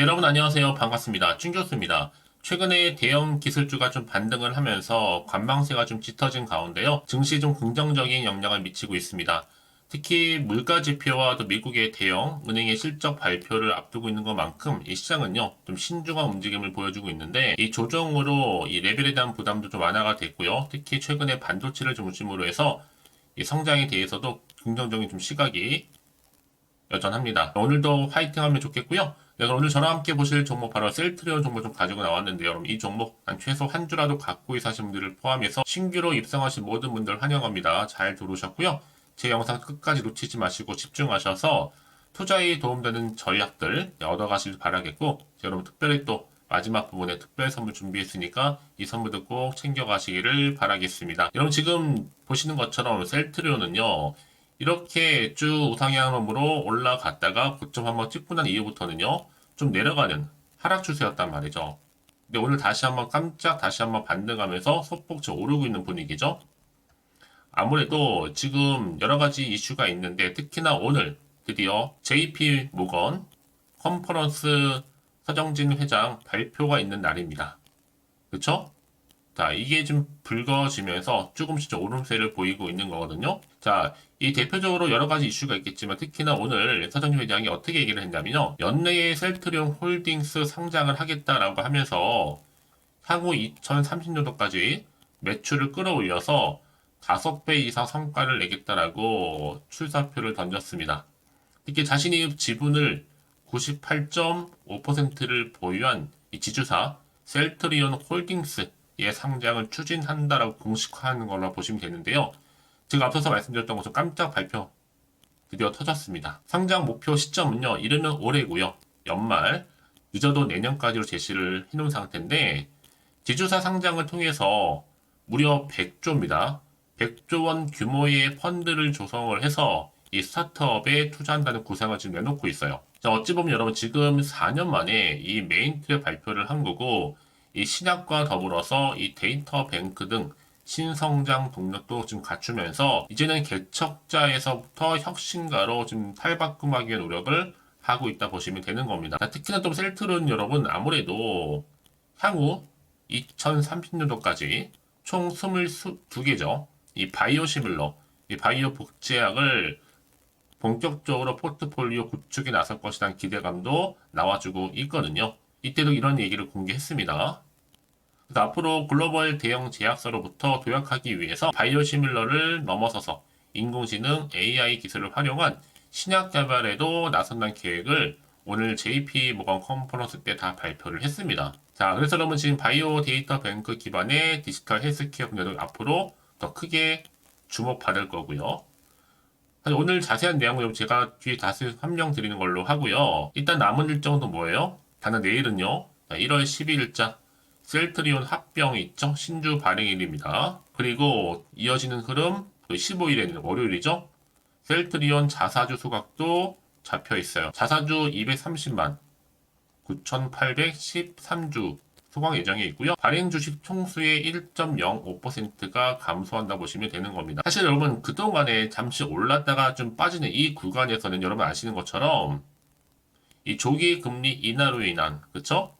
네, 여러분 안녕하세요. 반갑습니다. 춘교수입니다. 최근에 대형 기술주가 좀 반등을 하면서 관망세가 좀 짙어진 가운데요. 증시에 좀 긍정적인 영향을 미치고 있습니다. 특히 물가 지표와 또 미국의 대형 은행의 실적 발표를 앞두고 있는 것만큼 이 시장은요, 좀 신중한 움직임을 보여주고 있는데 이 조정으로 이 레벨에 대한 부담도 좀 완화가 됐고요. 특히 최근에 반도체를 중심으로 해서 이 성장에 대해서도 긍정적인 좀 시각이 여전합니다. 오늘도 화이팅 하면 좋겠고요. 네, 그럼 오늘 저랑 함께 보실 종목 바로 셀트리온 종목 좀 가지고 나왔는데요. 여러분 이 종목 한 최소 한 주라도 갖고 계신 분들을 포함해서 신규로 입성하신 모든 분들 환영합니다. 잘 들어오셨고요. 제 영상 끝까지 놓치지 마시고 집중하셔서 투자에 도움되는 전략들 얻어가시길 바라겠고, 여러분 특별히 또 마지막 부분에 특별 선물 준비했으니까 이 선물도 꼭 챙겨가시기를 바라겠습니다. 여러분 지금 보시는 것처럼 셀트리온은요, 이렇게 쭉 우상향으로 올라갔다가 고점 한번 찍고 난 이후부터는요, 좀 내려가는 하락 추세였단 말이죠. 근데 오늘 다시 한번 반등하면서 소폭 오르고 있는 분위기죠. 아무래도 지금 여러 가지 이슈가 있는데 특히나 오늘 드디어 JP 모건 컨퍼런스 서정진 회장 발표가 있는 날입니다. 그쵸? 자, 이게 좀 붉어지면서 조금씩 좀 오름세를 보이고 있는 거거든요. 자, 이 대표적으로 여러 가지 이슈가 있겠지만 특히나 오늘 서정진 회장이 어떻게 얘기를 했냐면요. 연내에 셀트리온 홀딩스 상장을 하겠다라고 하면서 향후 2030년도까지 매출을 끌어올려서 5배 이상 성과를 내겠다라고 출사표를 던졌습니다. 특히 자신이 지분을 98.5%를 보유한 이 지주사 셀트리온 홀딩스의 상장을 추진한다라고 공식화하는 걸로 보시면 되는데요. 제가 앞서서 말씀드렸던 것처럼 깜짝 발표 드디어 터졌습니다. 상장 목표 시점은요, 이르면 올해고요. 연말, 늦어도 내년까지로 제시를 해놓은 상태인데 지주사 상장을 통해서 무려 100조입니다. 100조 원 규모의 펀드를 조성을 해서 이 스타트업에 투자한다는 구상을 지금 내놓고 있어요. 자, 어찌 보면 여러분 지금 4년 만에 이 메인 트랙 발표를 한 거고, 이 신약과 더불어서 이 데이터 뱅크 등 신성장 동력도 지금 갖추면서 이제는 개척자에서부터 혁신가로 지금 탈바꿈하기 위한 노력을 하고 있다 보시면 되는 겁니다. 자, 특히나 또 셀트리온 여러분 아무래도 향후 2030년도까지 총 22개죠. 이 바이오시밀러, 이 바이오 복제약을 본격적으로 포트폴리오 구축에 나설 것이라는 기대감도 나와주고 있거든요. 이때도 이런 얘기를 공개했습니다. 그래서 앞으로 글로벌 대형 제약사로부터 도약하기 위해서 바이오시밀러를 넘어서서 인공지능 AI 기술을 활용한 신약 개발에도 나선다는 계획을 오늘 JP 모건 컨퍼런스 때 다 발표를 했습니다. 자, 그래서 여러분 지금 바이오 데이터 뱅크 기반의 디지털 헬스케어 분야도 앞으로 더 크게 주목받을 거고요. 사실 오늘 자세한 내용은 제가 뒤에 다시 설명드리는 걸로 하고요. 일단 남은 일정은 뭐예요? 단은 내일은요. 1월 12일자 셀트리온 합병이 있죠. 신주 발행일입니다. 그리고 이어지는 흐름 15일에는 월요일이죠. 셀트리온 자사주 소각도 잡혀 있어요. 자사주 230만 9,813주 소각 예정에 있고요. 발행 주식 총수의 1.05%가 감소한다 보시면 되는 겁니다. 사실 여러분 그동안에 잠시 올랐다가 좀 빠지는 이 구간에서는 여러분 아시는 것처럼 이 조기 금리 인하로 인한 그쵸?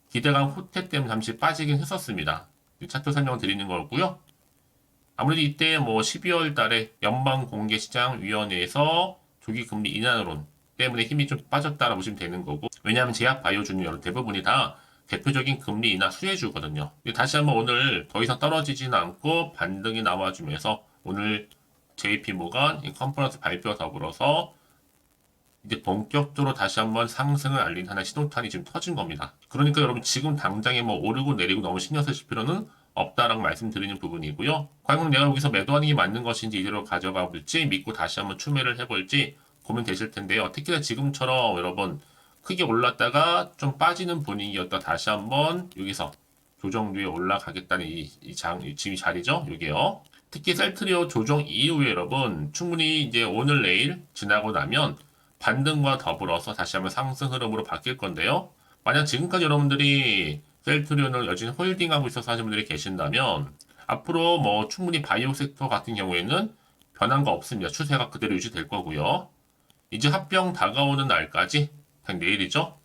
기대감 후퇴 때문에 잠시 빠지긴 했었습니다. 차트 설명을 드리는 거고요. 아무래도 이때 뭐 12월 달에 연방공개시장위원회에서 조기 금리 인하론 때문에 힘이 좀 빠졌다라고 보시면 되는 거고, 왜냐하면 제약 바이오주는 대부분이 다 대표적인 금리 인하 수혜주거든요. 다시 한번 오늘 더 이상 떨어지지는 않고 반등이 나와주면서 오늘 JP 모건 컨퍼런스 발표와 더불어서 이제 본격적으로 다시 한번 상승을 알린 하나의 신호탄이 지금 터진 겁니다. 그러니까 여러분 지금 당장에 뭐 오르고 내리고 너무 신경 쓰실 필요는 없다라고 말씀드리는 부분이고요. 과연 내가 여기서 매도하는 게 맞는 것인지 이대로 가져가 볼지 믿고 다시 한번 추매를 해볼지 고민되실 텐데요. 특히나 지금처럼 여러분 크게 올랐다가 좀 빠지는 분위기였다 다시 한번 여기서 조정 뒤에 올라가겠다는 지금 이 자리죠. 여기요. 특히 셀트리오 조정 이후에 여러분 충분히 이제 오늘 내일 지나고 나면 반등과 더불어서 다시 한번 상승 흐름으로 바뀔 건데요. 만약 지금까지 여러분들이 셀트리온을 여전히 홀딩하고 있어서 하시는 분들이 계신다면 앞으로 뭐 충분히 바이오 섹터 같은 경우에는 변한 거 없습니다. 추세가 그대로 유지될 거고요. 이제 합병 다가오는 날까지, 단 내일이죠.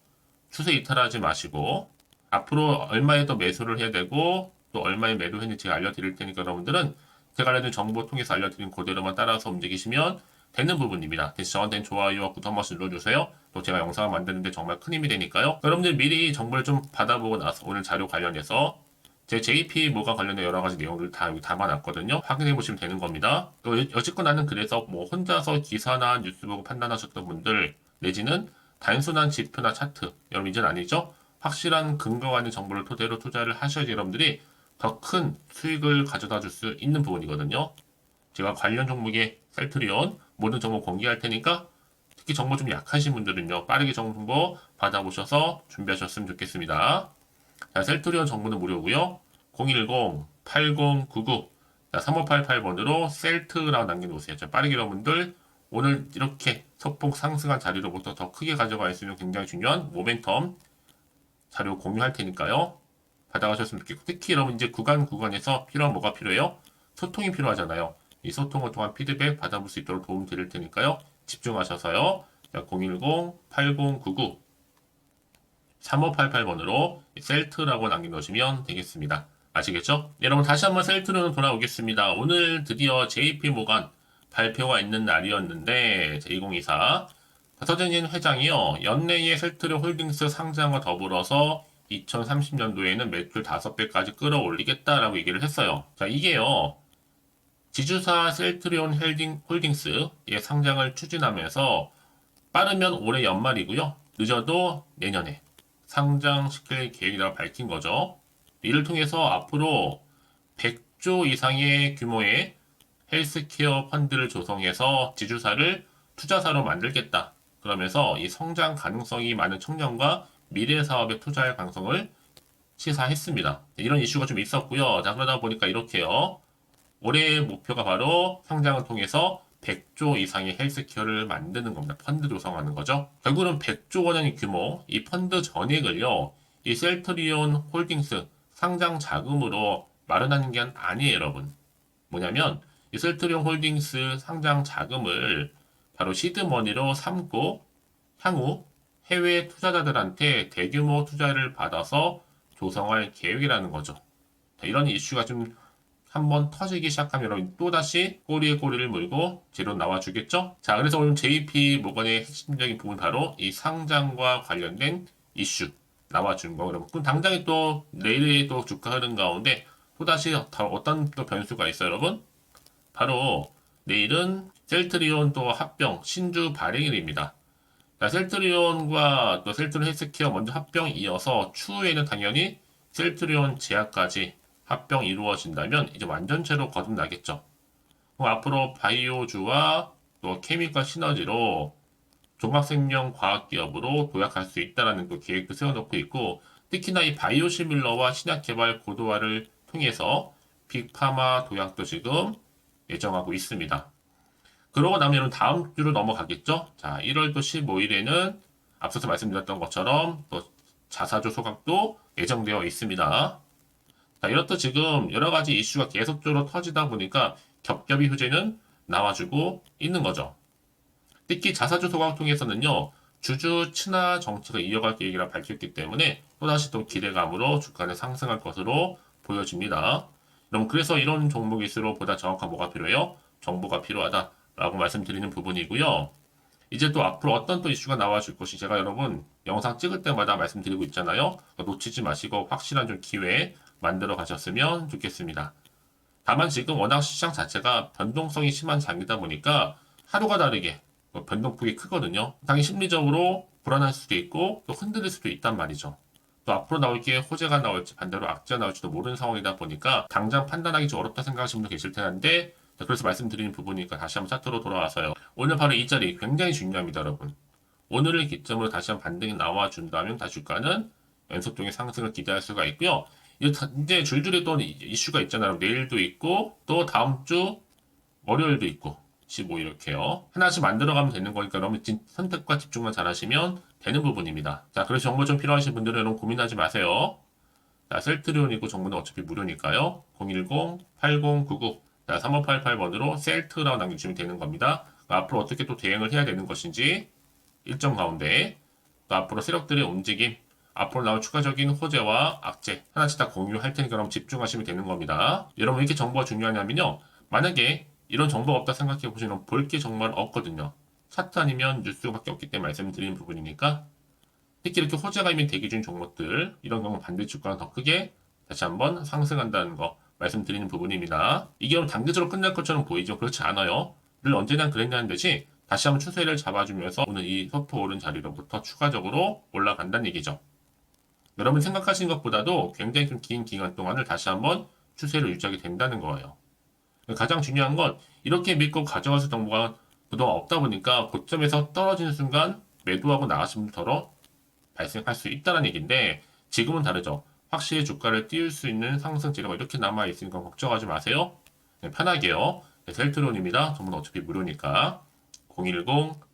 추세 이탈하지 마시고 앞으로 얼마에 더 매수를 해야 되고 또 얼마에 매도했는지 제가 알려드릴 테니까 여러분들은 제가 알려드린 정보 통해서 알려드린 그대로만 따라서 움직이시면 되는 부분입니다. 대신 저한테는 좋아요와 구독 한 번씩 눌러주세요. 또 제가 영상을 만드는데 정말 큰 힘이 되니까요. 여러분들 미리 정보를 좀 받아보고 나서 오늘 자료 관련해서 제 JP 모가 관련된 여러 가지 내용들을 다 여기 담아놨거든요. 확인해 보시면 되는 겁니다. 또 여지껏 나는 그래서 뭐 혼자서 기사나 뉴스 보고 판단하셨던 분들 내지는 단순한 지표나 차트 여러분 이제는 아니죠? 확실한 근거가 있는 정보를 토대로 투자를 하셔야지 여러분들이 더 큰 수익을 가져다 줄 수 있는 부분이거든요. 제가 관련 종목의 셀트리온 모든 정보 공개할 테니까 특히 정보 좀 약하신 분들은요 빠르게 정보 받아보셔서 준비하셨으면 좋겠습니다. 자, 셀트리온 정보는 무료고요. 010-8099 3588번으로 셀트라고 남겨놓으세요. 자, 빠르게 여러분들 오늘 이렇게 소폭 상승한 자리로부터 더 크게 가져갈 수 있는 굉장히 중요한 모멘텀 자료 공유할 테니까요. 받아가셨으면 좋겠고 특히 여러분 이제 구간에서 필요한 뭐가 필요해요? 소통이 필요하잖아요. 이 소통을 통한 피드백 받아볼 수 있도록 도움 드릴 테니까요. 집중하셔서요. 010-8099 3588번으로 셀트라고 남겨놓으시면 되겠습니다. 아시겠죠? 여러분 다시 한번 셀트로 돌아오겠습니다. 오늘 드디어 JP모간 발표가 있는 날이었는데 2024 서재진 회장이요. 연내에 셀트리온 홀딩스 상장과 더불어서 2030년도에는 매출 5배까지 끌어올리겠다라고 얘기를 했어요. 자, 이게요. 지주사 셀트리온 홀딩스의 상장을 추진하면서 빠르면 올해 연말이고요. 늦어도 내년에 상장시킬 계획이라고 밝힌 거죠. 이를 통해서 앞으로 100조 이상의 규모의 헬스케어 펀드를 조성해서 지주사를 투자사로 만들겠다. 그러면서 이 성장 가능성이 많은 청년과 미래 사업에 투자할 가능성을 시사했습니다. 이런 이슈가 좀 있었고요. 자, 그러다 보니까 이렇게요. 올해의 목표가 바로 상장을 통해서 100조 이상의 헬스케어를 만드는 겁니다. 펀드 조성하는 거죠. 결국은 100조 원의 규모, 이 펀드 전액을요, 이 셀트리온 홀딩스 상장 자금으로 마련하는 게 아니에요, 여러분. 뭐냐면, 이 셀트리온 홀딩스 상장 자금을 바로 시드머니로 삼고 향후 해외 투자자들한테 대규모 투자를 받아서 조성할 계획이라는 거죠. 자, 이런 이슈가 좀 한번 터지기 시작하면 여러분 또다시 꼬리에 꼬리를 물고 제로 나와주겠죠? 자, 그래서 오늘 JP 모건의 핵심적인 부분 바로 이 상장과 관련된 이슈 나와주는 거. 여러분, 그럼 당장에 또 내일의 또 주가 흐름 가운데 또다시 어떤 또 변수가 있어요, 여러분? 바로 내일은 셀트리온 또 합병 신주 발행일입니다. 자, 셀트리온과 또 셀트리온 헬스케어 먼저 합병 이어서 추후에는 당연히 셀트리온 제약까지 합병 이루어진다면 이제 완전체로 거듭나겠죠. 그럼 앞으로 바이오주와 또 케미컬 시너지로 종합생명 과학기업으로 도약할 수 있다는 그 계획도 세워놓고 있고 특히나 이 바이오시밀러와 신약 개발 고도화를 통해서 빅파마 도약도 지금 예정하고 있습니다. 그러고 나면 다음 주로 넘어가겠죠. 자, 1월 또 15일에는 앞서서 말씀드렸던 것처럼 또 자사주 소각도 예정되어 있습니다. 자, 이렇듯 지금 여러 가지 이슈가 계속적으로 터지다 보니까 겹겹이 휴재는 나와주고 있는 거죠. 특히 자사주 소각 통해서는요, 주주 친화 정책을 이어갈 계획이라 밝혔기 때문에 또다시 또 기대감으로 주가는 상승할 것으로 보여집니다. 그럼 그래서 이런 종목일수록 보다 정확한 뭐가 필요해요? 정보가 필요하다라고 말씀드리는 부분이고요. 이제 또 앞으로 어떤 또 이슈가 나와줄 것이 제가 여러분 영상 찍을 때마다 말씀드리고 있잖아요. 놓치지 마시고 확실한 좀 기회 만들어 가셨으면 좋겠습니다. 다만 지금 워낙 시장 자체가 변동성이 심한 장이다 보니까 하루가 다르게 변동폭이 크거든요. 당연히 심리적으로 불안할 수도 있고 또 흔들릴 수도 있단 말이죠. 또 앞으로 나올 게 호재가 나올지 반대로 악재가 나올지도 모르는 상황이다 보니까 당장 판단하기 좀 어렵다 생각하시는 분도 계실 텐데 그래서 말씀드리는 부분이니까 다시 한번 차트로 돌아와서요. 오늘 바로 이 자리 굉장히 중요합니다, 여러분. 오늘을 기점으로 다시 한번 반등이 나와준다면 다시 주가는 연속적인 상승을 기대할 수가 있고요. 이제 줄줄이 또 이슈가 있잖아요. 내일도 있고 또 다음 주 월요일도 있고 15 이렇게요. 하나씩 만들어가면 되는 거니까 여러분 선택과 집중만 잘 하시면 되는 부분입니다. 자, 그래서 정보 좀 필요하신 분들은 여러분 고민하지 마세요. 자, 셀트리온이고 정보는 어차피 무료니까요. 010-8099 자, 3588번으로 셀트라고 남겨주시면 되는 겁니다. 앞으로 어떻게 또 대응을 해야 되는 것인지 일정 가운데 또 앞으로 세력들의 움직임 앞으로 나올 추가적인 호재와 악재 하나씩 다 공유할 테니까 여러분 집중하시면 되는 겁니다. 여러분 왜 이렇게 정보가 중요하냐면요. 만약에 이런 정보가 없다 생각해 보시면 볼 게 정말 없거든요. 차트 아니면 뉴스밖에 없기 때문에 말씀드리는 부분이니까 특히 이렇게 호재가 이미 대기 중인 종목들 이런 경우 반대 주가가 더 크게 다시 한번 상승한다는 거 말씀드리는 부분입니다. 이게 단기적으로 끝날 것처럼 보이죠? 그렇지 않아요. 늘 언제나 그랬냐는 듯이 다시 한번 추세를 잡아주면서 오늘 이 소폭 오른 자리로부터 추가적으로 올라간다는 얘기죠. 여러분 생각하시는 것보다도 굉장히 좀 긴 기간 동안을 다시 한번 추세를 유지하게 된다는 거예요. 가장 중요한 건 이렇게 믿고 가져가서 정보가 그동안 없다 보니까 고점에서 떨어지는 순간 매도하고 나가시면 더러 발생할 수 있다는 얘기인데 지금은 다르죠. 확실히 주가를 띄울 수 있는 상승 재료가 이렇게 남아 있으니까 걱정하지 마세요. 네, 편하게요. 네, 셀트론입니다. 전부 어차피 무료니까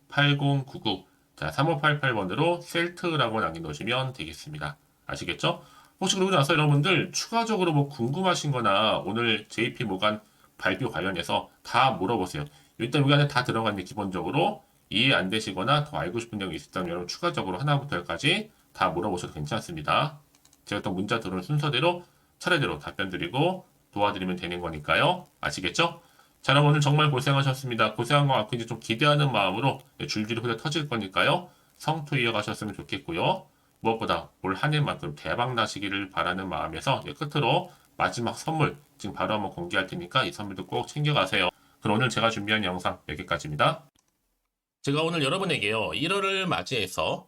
010-8099 자, 3588번으로 셀트라고 남겨놓으시면 되겠습니다. 아시겠죠? 혹시 그러고 나서 여러분들 추가적으로 뭐 궁금하신 거나 오늘 JP 모간 발표 관련해서 다 물어보세요. 일단 여기 안에 다 들어갔는데 기본적으로 이해 안 되시거나 더 알고 싶은 내용이 있었다면 여러분 추가적으로 하나부터 열까지 다 물어보셔도 괜찮습니다. 제가 또 문자 들어온 순서대로 차례대로 답변 드리고 도와드리면 되는 거니까요. 아시겠죠? 자, 여러분 오늘 정말 고생하셨습니다. 고생한 것 같고 이제 좀 기대하는 마음으로 줄줄이 후에 터질 거니까요. 성투 이어가셨으면 좋겠고요. 무엇보다 올 한 해만큼 대박 나시기를 바라는 마음에서 끝으로 마지막 선물 지금 바로 한번 공개할 테니까 이 선물도 꼭 챙겨가세요. 그럼 오늘 제가 준비한 영상 여기까지입니다. 제가 오늘 여러분에게요. 1월을 맞이해서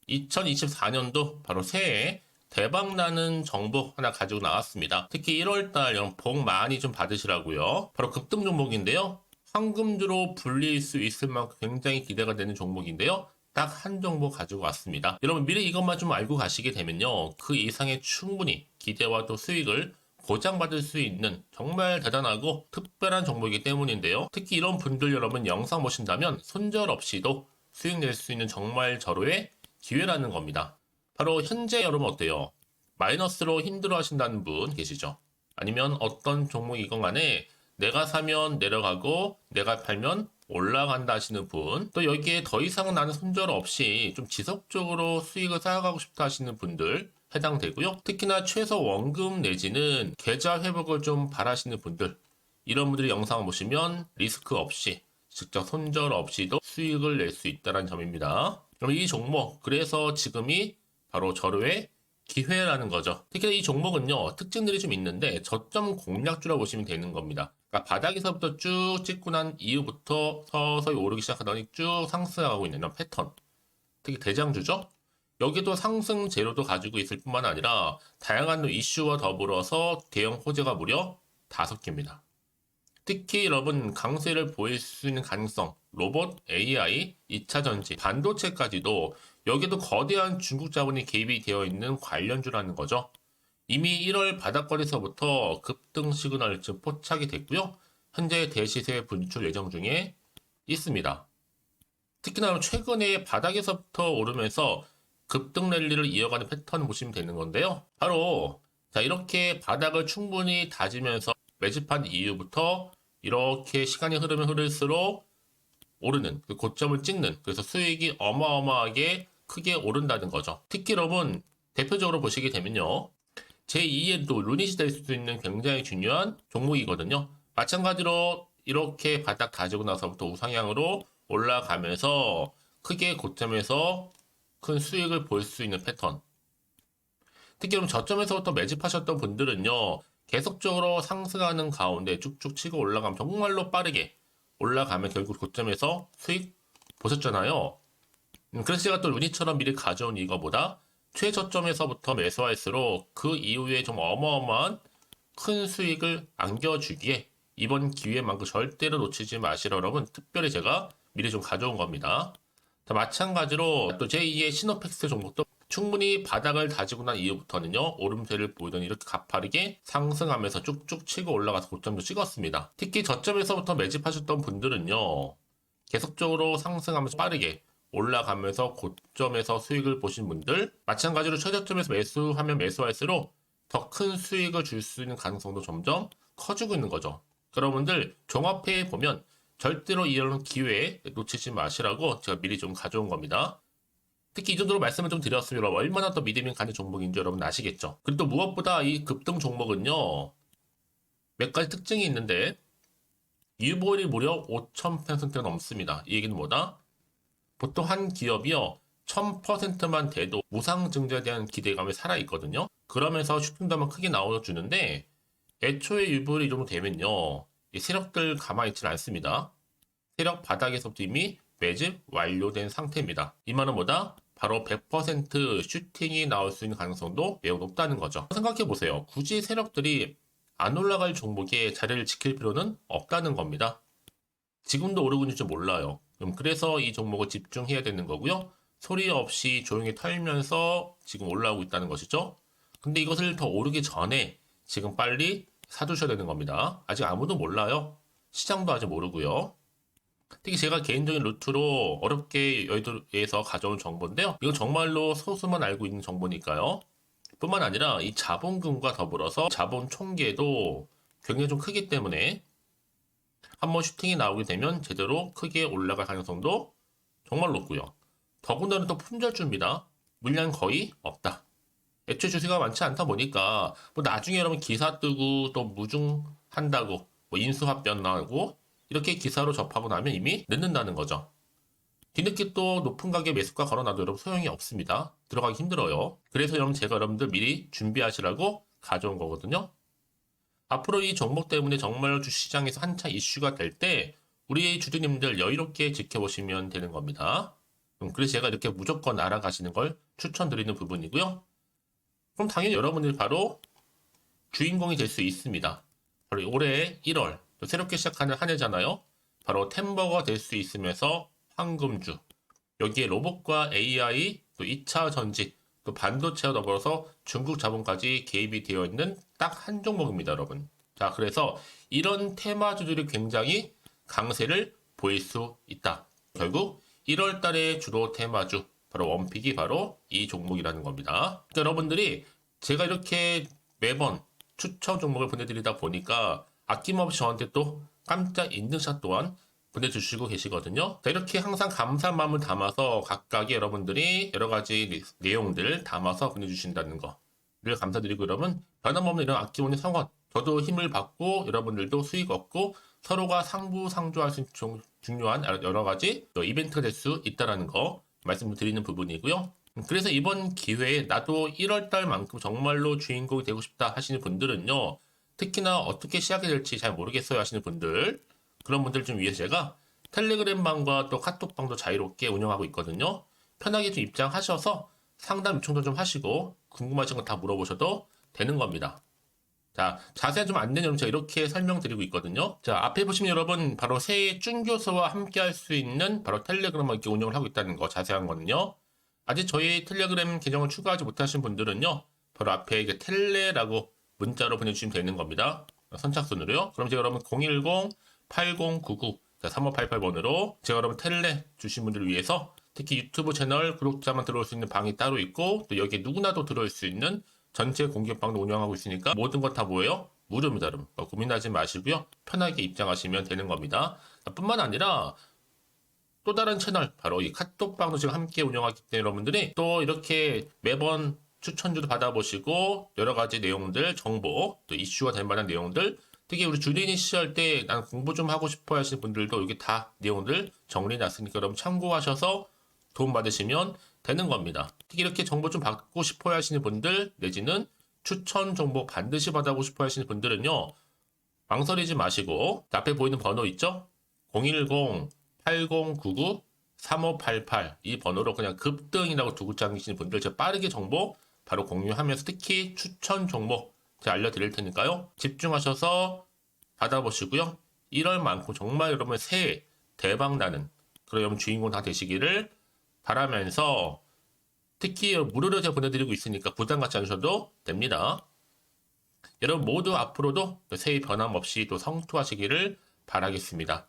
2024년도 바로 새해 대박나는 정보 하나 가지고 나왔습니다. 특히 1월달 여러분 복 많이 좀 받으시라고요. 바로 급등 종목인데요. 황금주로 불릴 수 있을 만큼 굉장히 기대가 되는 종목인데요. 딱 한 종목 가지고 왔습니다. 여러분 미리 이것만 좀 알고 가시게 되면요. 그 이상의 충분히 기대와 또 수익을 보장받을 수 있는 정말 대단하고 특별한 종목이기 때문인데요. 특히 이런 분들 여러분 영상 보신다면 손절 없이도 수익 낼 수 있는 정말 절호의 기회라는 겁니다. 바로 현재 여러분 어때요? 마이너스로 힘들어 하신다는 분 계시죠? 아니면 어떤 종목이건 간에 내가 사면 내려가고 내가 팔면 올라간다 하시는 분, 또 여기에 더 이상 나는 손절 없이 좀 지속적으로 수익을 쌓아가고 싶다 하시는 분들 해당되고요. 특히나 최소 원금 내지는 계좌 회복을 좀 바라시는 분들, 이런 분들이 영상을 보시면 리스크 없이 직접 손절 없이도 수익을 낼 수 있다는 점입니다. 그럼 이 종목, 그래서 지금이 바로 절호의 기회라는 거죠. 특히 이 종목은요, 특징들이 좀 있는데 저점 공략주라고 보시면 되는 겁니다. 그러니까 바닥에서부터 쭉 찍고 난 이후부터 서서히 오르기 시작하더니 쭉 상승하고 있는 이런 패턴. 특히 대장주죠. 여기도 상승 재료도 가지고 있을 뿐만 아니라 다양한 이슈와 더불어서 대형 호재가 무려 5개입니다. 특히 여러분 강세를 보일 수 있는 가능성, 로봇, AI, 2차 전지, 반도체까지도 여기도 거대한 중국 자본이 개입이 되어 있는 관련주라는 거죠. 이미 1월 바닥거리서부터 급등 시그널 즉 포착이 됐고요. 현재 대시세 분출 예정 중에 있습니다. 특히나 최근에 바닥에서부터 오르면서 급등 랠리를 이어가는 패턴을 보시면 되는 건데요. 바로 자 이렇게 바닥을 충분히 다지면서 매집한 이후부터 이렇게 시간이 흐르면 흐를수록 오르는 그 고점을 찍는 그래서 수익이 어마어마하게 크게 오른다는 거죠. 특히 여러분 대표적으로 보시게 되면요. 제2의 또 루닛이 될 수도 있는 굉장히 중요한 종목이거든요. 마찬가지로 이렇게 바닥 다지고 나서부터 우상향으로 올라가면서 크게 고점에서 큰 수익을 볼 수 있는 패턴. 특히 그럼 저점에서부터 매집하셨던 분들은요. 계속적으로 상승하는 가운데 쭉쭉 치고 올라가면 정말로 빠르게 올라가면 결국 고점에서 수익 보셨잖아요. 그래서 제가 또 루닛처럼 미리 가져온 이거보다 최저점에서부터 매수할수록 그 이후에 좀 어마어마한 큰 수익을 안겨주기에 이번 기회만큼 절대로 놓치지 마시라 여러분 특별히 제가 미리 좀 가져온 겁니다. 자, 마찬가지로 또 제2의 시노펙스 종목도 충분히 바닥을 다지고 난 이후부터는요 오름세를 보이더니 이렇게 가파르게 상승하면서 쭉쭉 치고 올라가서 고점도 찍었습니다. 특히 저점에서부터 매집하셨던 분들은요 계속적으로 상승하면서 빠르게 올라가면서 고점에서 수익을 보신 분들 마찬가지로 최저점에서 매수하면 매수할수록 더 큰 수익을 줄 수 있는 가능성도 점점 커지고 있는 거죠. 여러분들 종합해 보면 절대로 이런 기회에 놓치지 마시라고 제가 미리 좀 가져온 겁니다. 특히 이 정도로 말씀을 좀 드렸으면 여러분 얼마나 더 믿음이 가는 종목인지 여러분 아시겠죠? 그리고 또 무엇보다 이 급등 종목은요. 몇 가지 특징이 있는데 유보율이 무려 5000%가 넘습니다. 이 얘기는 뭐다? 보통 한 기업이요. 1000%만 돼도 무상증자에 대한 기대감이 살아있거든요. 그러면서 슈팅도 한번 크게 나와주는데 애초에 유보율이 이 정도 되면요. 이 세력들 가만히 있지는 않습니다. 세력 바닥에서부터 이미 매집 완료된 상태입니다. 이 말은 뭐다? 바로 100% 슈팅이 나올 수 있는 가능성도 매우 높다는 거죠. 생각해보세요. 굳이 세력들이 안 올라갈 종목에 자리를 지킬 필요는 없다는 겁니다. 지금도 오르고 있는지 몰라요. 그래서 이 종목을 집중해야 되는 거고요. 소리 없이 조용히 털면서 지금 올라오고 있다는 것이죠. 근데 이것을 더 오르기 전에 지금 빨리 사두셔야 되는 겁니다. 아직 아무도 몰라요. 시장도 아직 모르고요. 특히 제가 개인적인 루트로 어렵게 여의도에서 가져온 정보인데요. 이건 정말로 소수만 알고 있는 정보니까요. 뿐만 아니라 이 자본금과 더불어서 자본 총계도 굉장히 좀 크기 때문에 한번 슈팅이 나오게 되면 제대로 크게 올라갈 가능성도 정말 높고요. 더군다나 또 품절주입니다. 물량 거의 없다. 애초에 주식가 많지 않다 보니까 뭐 나중에 여러분 기사 뜨고 또 무중한다고 뭐 인수합병 나고 이렇게 기사로 접하고 나면 이미 늦는다는 거죠. 뒤늦게 또 높은 가격에 매수가 걸어놔도 여러분 소용이 없습니다. 들어가기 힘들어요. 그래서 여러분 제가 여러분들 미리 준비하시라고 가져온 거거든요. 앞으로 이 종목 때문에 정말 주시장에서 한차 이슈가 될 때 우리 주주님들 여유롭게 지켜보시면 되는 겁니다. 그래서 제가 이렇게 무조건 알아가시는 걸 추천드리는 부분이고요. 그럼 당연히 여러분들이 바로 주인공이 될 수 있습니다. 바로 올해 1월 또 새롭게 시작하는 한 해잖아요. 바로 템버가 될 수 있으면서 황금주, 여기에 로봇과 AI, 또 2차 전지, 또 반도체와 더불어서 중국 자본까지 개입이 되어 있는 딱 한 종목입니다, 여러분. 자, 그래서 이런 테마주들이 굉장히 강세를 보일 수 있다. 결국 1월 달에 주로 테마주, 바로 원픽이 바로 이 종목이라는 겁니다. 그러니까 여러분들이 제가 이렇게 매번 추천 종목을 보내드리다 보니까 아낌없이 저한테 또 깜짝 인증샷 또한 보내주시고 계시거든요. 자, 이렇게 항상 감사한 마음을 담아서 각각의 여러분들이 여러 가지 내용들 담아서 보내주신다는 거를 감사드리고 여러분 변함없는 이런 아낌없는 성원 저도 힘을 받고 여러분들도 수익 얻고 서로가 상부상조할 수 있는 중요한 여러 가지 이벤트가 될 수 있다는 거 말씀드리는 부분이고요. 그래서 이번 기회에 나도 1월달만큼 정말로 주인공이 되고 싶다 하시는 분들은요. 특히나 어떻게 시작이 될지 잘 모르겠어요 하시는 분들 그런 분들 좀 위해서 제가 텔레그램방과 또 카톡방도 자유롭게 운영하고 있거든요. 편하게 좀 입장하셔서 상담 요청도 좀 하시고 궁금하신 거 다 물어보셔도 되는 겁니다. 자, 자세한 좀 안내는 제가 이렇게 설명드리고 있거든요. 자, 앞에 보시면 여러분 바로 새해 쭌교수와 함께 할 수 있는 바로 텔레그램을 이렇게 운영을 하고 있다는 거 자세한 거는요. 아직 저희 텔레그램 계정을 추가하지 못하신 분들은요. 바로 앞에 이게 텔레라고 문자로 보내주시면 되는 겁니다. 선착순으로요. 그럼 제가 여러분 010-8099-3588번으로 제가 여러분 텔레 주신 분들을 위해서 특히 유튜브 채널 구독자만 들어올 수 있는 방이 따로 있고 또 여기에 누구나도 들어올 수 있는 전체 공개방도 운영하고 있으니까 모든 것 다 뭐예요? 무료입니다, 여러분. 고민하지 마시고요. 편하게 입장하시면 되는 겁니다. 뿐만 아니라 또 다른 채널, 바로 이 카톡방도 지금 함께 운영하기 때문에 여러분들이 또 이렇게 매번 추천주도 받아보시고 여러 가지 내용들, 정보, 또 이슈가 될 만한 내용들 특히 우리 주린이 시절 때 난 공부 좀 하고 싶어 하시는 분들도 여기 다 내용들 정리해놨으니까 여러분 참고하셔서 도움 받으시면 되는 겁니다. 특히 이렇게 정보 좀 받고 싶어 하시는 분들 내지는 추천 정보 반드시 받아보고 싶어 하시는 분들은요. 망설이지 마시고 앞에 보이는 번호 있죠? 010-8099-3588 이 번호로 그냥 급등이라고 두고 당기시는 분들 제가 빠르게 정보 바로 공유하면서 특히 추천 종목 제가 알려드릴 테니까요. 집중하셔서 받아보시고요. 1월만큼 정말 여러분 새해 대박나는 그런 여러분 주인공 다 되시기를 바라면서 특히 무료로 제가 보내드리고 있으니까 부담 갖지 않으셔도 됩니다. 여러분 모두 앞으로도 새해 변함없이 또 성투하시기를 바라겠습니다.